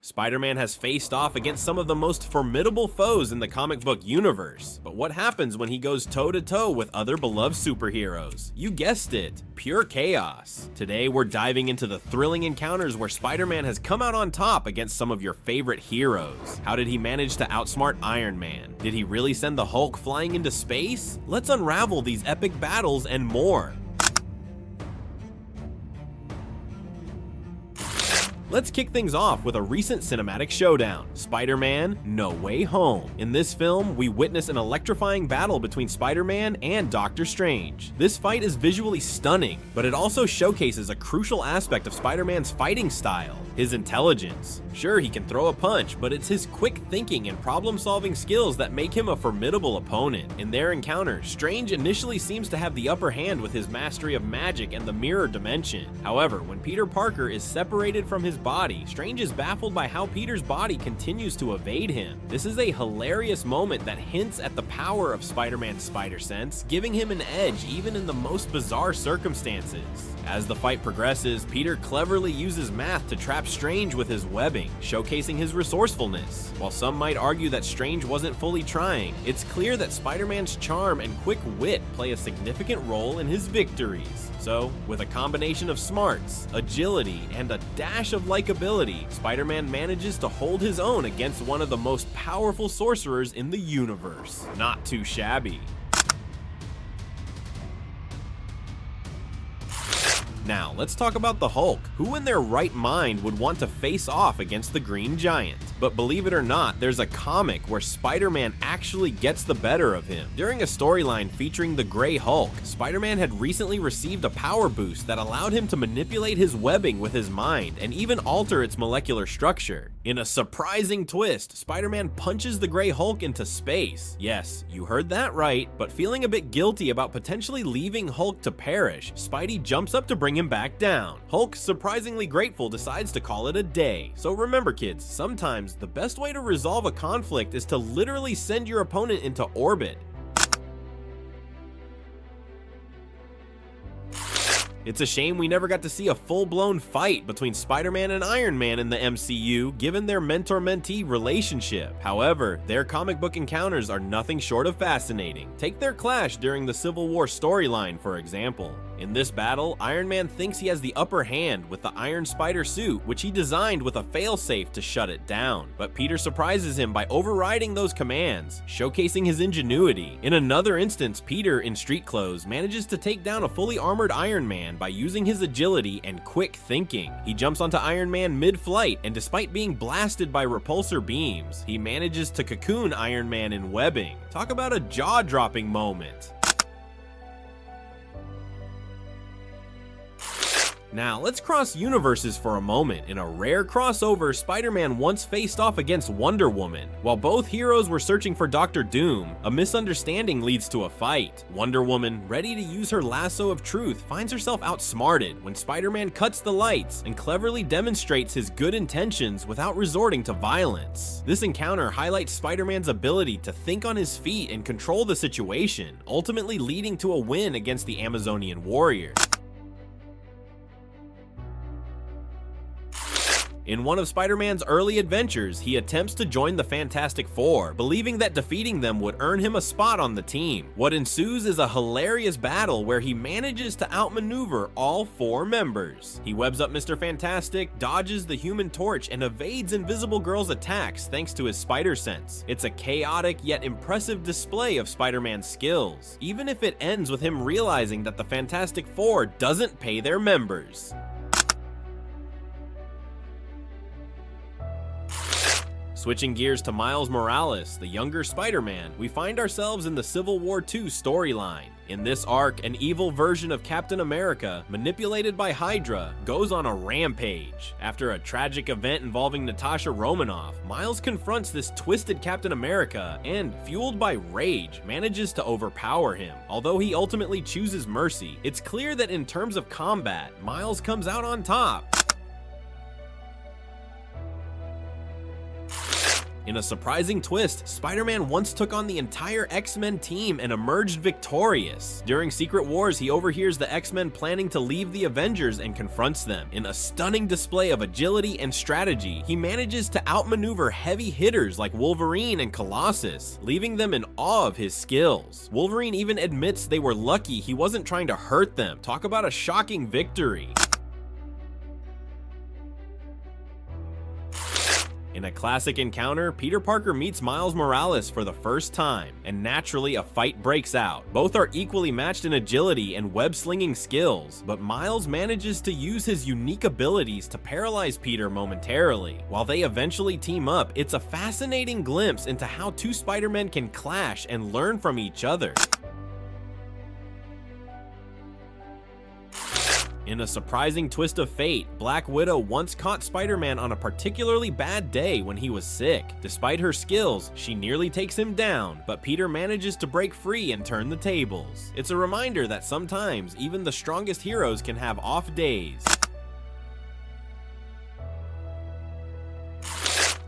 Spider-Man has faced off against some of the most formidable foes in the comic book universe, but what happens when he goes toe-to-toe with other beloved superheroes? You guessed it, pure chaos. Today we're diving into the thrilling encounters where Spider-Man has come out on top against some of your favorite heroes. How did he manage to outsmart Iron Man? Did he really send the Hulk flying into space? Let's unravel these epic battles and more. Let's kick things off with a recent cinematic showdown, Spider-Man: No Way Home. In this film, we witness an electrifying battle between Spider-Man and Doctor Strange. This fight is visually stunning, but it also showcases a crucial aspect of Spider-Man's fighting style, his intelligence. Sure, he can throw a punch, but it's his quick thinking and problem-solving skills that make him a formidable opponent. In their encounter, Strange initially seems to have the upper hand with his mastery of magic and the mirror dimension. However, when Peter Parker is separated from his body, Strange is baffled by how Peter's body continues to evade him. This is a hilarious moment that hints at the power of Spider-Man's spider sense, giving him an edge even in the most bizarre circumstances. As the fight progresses, Peter cleverly uses math to trap Strange with his webbing, showcasing his resourcefulness. While some might argue that Strange wasn't fully trying, it's clear that Spider-Man's charm and quick wit play a significant role in his victories. So, with a combination of smarts, agility, and a dash of likability, Spider-Man manages to hold his own against one of the most powerful sorcerers in the universe. Not too shabby. Now, let's talk about the Hulk. Who in their right mind would want to face off against the Green Giant? But believe it or not, there's a comic where Spider-Man actually gets the better of him. During a storyline featuring the Grey Hulk, Spider-Man had recently received a power boost that allowed him to manipulate his webbing with his mind and even alter its molecular structure. In a surprising twist, Spider-Man punches the Grey Hulk into space. Yes, you heard that right, but feeling a bit guilty about potentially leaving Hulk to perish, Spidey jumps up to bring him back down. Hulk, surprisingly grateful, decides to call it a day. So remember kids, sometimes the best way to resolve a conflict is to literally send your opponent into orbit. It's a shame we never got to see a full-blown fight between Spider-Man and Iron Man in the MCU, given their mentor-mentee relationship. However, their comic book encounters are nothing short of fascinating. Take their clash during the Civil War storyline, for example. In this battle, Iron Man thinks he has the upper hand with the Iron Spider suit, which he designed with a failsafe to shut it down. But Peter surprises him by overriding those commands, showcasing his ingenuity. In another instance, Peter, in street clothes, manages to take down a fully armored Iron Man by using his agility and quick thinking. He jumps onto Iron Man mid-flight, and despite being blasted by repulsor beams, he manages to cocoon Iron Man in webbing. Talk about a jaw-dropping moment. Now, let's cross universes for a moment. In a rare crossover, Spider-Man once faced off against Wonder Woman. While both heroes were searching for Dr. Doom, a misunderstanding leads to a fight. Wonder Woman, ready to use her lasso of truth, finds herself outsmarted when Spider-Man cuts the lights and cleverly demonstrates his good intentions without resorting to violence. This encounter highlights Spider-Man's ability to think on his feet and control the situation, ultimately leading to a win against the Amazonian warrior. In one of Spider-Man's early adventures, he attempts to join the Fantastic Four, believing that defeating them would earn him a spot on the team. What ensues is a hilarious battle where he manages to outmaneuver all four members. He webs up Mr. Fantastic, dodges the Human Torch, and evades Invisible Girl's attacks thanks to his spider sense. It's a chaotic yet impressive display of Spider-Man's skills, even if it ends with him realizing that the Fantastic Four doesn't pay their members. Switching gears to Miles Morales, the younger Spider-Man, we find ourselves in the Civil War II storyline. In this arc, an evil version of Captain America, manipulated by Hydra, goes on a rampage. After a tragic event involving Natasha Romanoff, Miles confronts this twisted Captain America and, fueled by rage, manages to overpower him. Although he ultimately chooses mercy, it's clear that in terms of combat, Miles comes out on top. In a surprising twist, Spider-Man once took on the entire X-Men team and emerged victorious. During Secret Wars, he overhears the X-Men planning to leave the Avengers and confronts them. In a stunning display of agility and strategy, he manages to outmaneuver heavy hitters like Wolverine and Colossus, leaving them in awe of his skills. Wolverine even admits they were lucky he wasn't trying to hurt them. Talk about a shocking victory. In a classic encounter, Peter Parker meets Miles Morales for the first time, and naturally a fight breaks out. Both are equally matched in agility and web-slinging skills, but Miles manages to use his unique abilities to paralyze Peter momentarily. While they eventually team up, it's a fascinating glimpse into how two Spider-Men can clash and learn from each other. In a surprising twist of fate, Black Widow once caught Spider-Man on a particularly bad day when he was sick. Despite her skills, she nearly takes him down, but Peter manages to break free and turn the tables. It's a reminder that sometimes even the strongest heroes can have off days.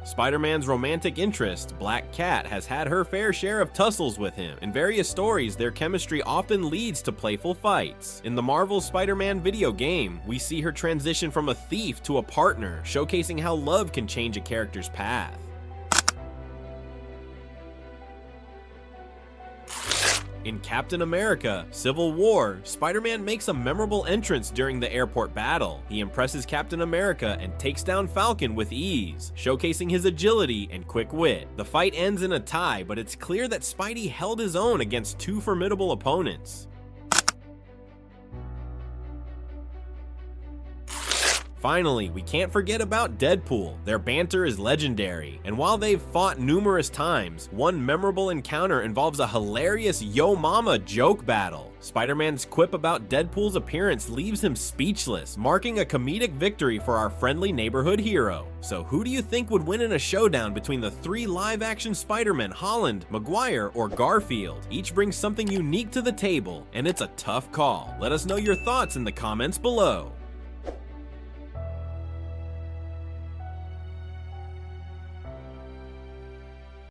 Spider-Man's romantic interest, Black Cat, has had her fair share of tussles with him. In various stories, their chemistry often leads to playful fights. In the Marvel Spider-Man video game, we see her transition from a thief to a partner, showcasing how love can change a character's path. In Captain America: Civil War, Spider-Man makes a memorable entrance during the airport battle. He impresses Captain America and takes down Falcon with ease, showcasing his agility and quick wit. The fight ends in a tie, but it's clear that Spidey held his own against two formidable opponents. Finally, we can't forget about Deadpool. Their banter is legendary, and while they've fought numerous times, one memorable encounter involves a hilarious Yo Mama joke battle. Spider-Man's quip about Deadpool's appearance leaves him speechless, marking a comedic victory for our friendly neighborhood hero. So who do you think would win in a showdown between the three live-action Spider-Men, Holland, Maguire, or Garfield? Each brings something unique to the table, and it's a tough call. Let us know your thoughts in the comments below.